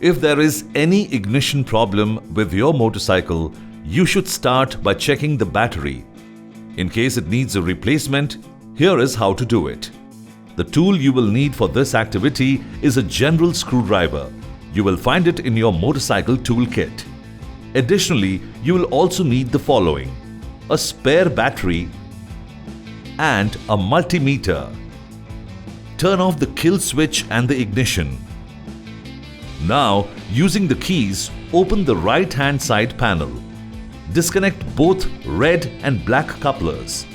If there is any ignition problem with your motorcycle, you should start by checking the battery. In case it needs a replacement, here is how to do it. The tool you will need for this activity is a general screwdriver. You will find it in your motorcycle toolkit. Additionally, you will also need the following: a spare battery and a multimeter. Turn off the kill switch and the ignition. Now, using the keys, open the right-hand side panel. Disconnect both red and black couplers.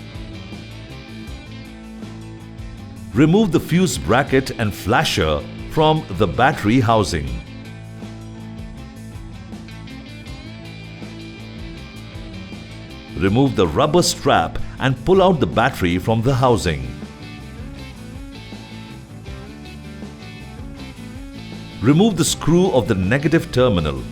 Remove the fuse bracket and flasher from the battery housing. Remove the rubber strap and pull out the battery from the housing. Remove the screw of the negative terminal.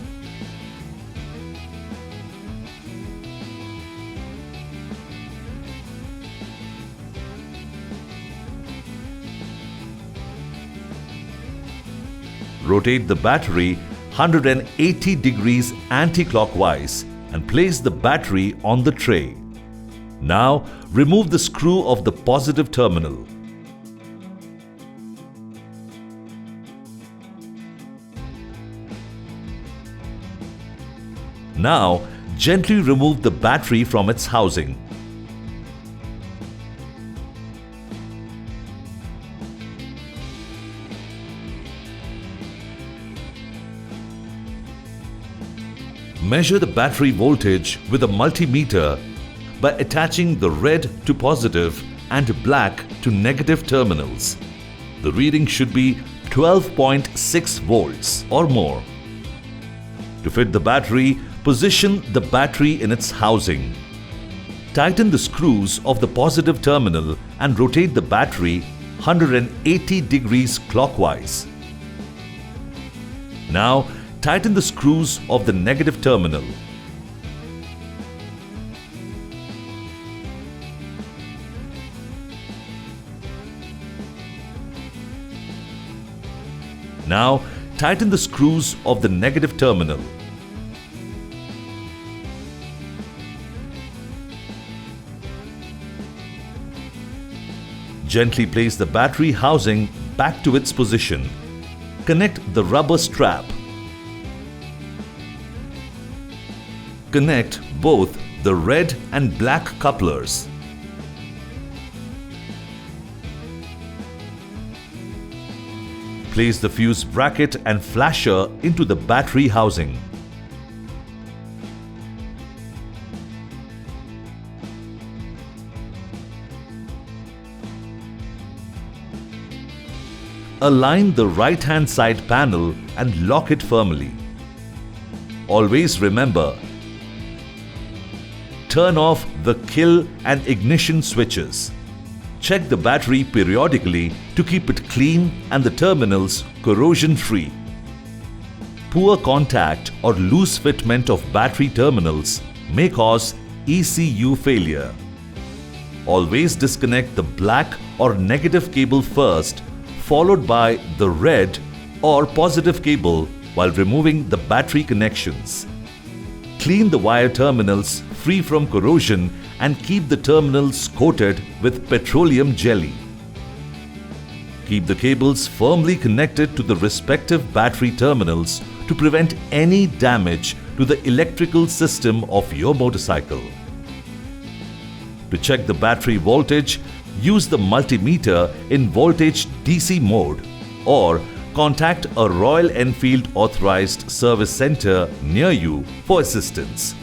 Rotate the battery 180 degrees anti-clockwise and place the battery on the tray. Now, remove the screw of the positive terminal. Now, gently remove the battery from its housing. Measure the battery voltage with a multimeter by attaching the red to positive and black to negative terminals. The reading should be 12.6 volts or more. To fit the battery, position the battery in its housing. Tighten the screws of the positive terminal and rotate the battery 180 degrees clockwise. Now, tighten the screws of the negative terminal. Now, tighten the screws of the negative terminal. Gently place the battery housing back to its position. Connect the rubber strap. Connect both the red and black couplers. Place the fuse bracket and flasher into the battery housing. Align the right-hand side panel and lock it firmly. Always remember, turn off the kill and ignition switches. Check the battery periodically to keep it clean and the terminals corrosion-free. Poor contact or loose fitment of battery terminals may cause ECU failure. Always disconnect the black or negative cable first, followed by the red or positive cable while removing the battery connections. Clean the wire terminals free from corrosion and keep the terminals coated with petroleum jelly. Keep the cables firmly connected to the respective battery terminals to prevent any damage to the electrical system of your motorcycle. To check the battery voltage, use the multimeter in voltage DC mode or contact a Royal Enfield authorized service center near you for assistance.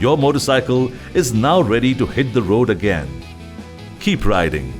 Your motorcycle is now ready to hit the road again. Keep riding.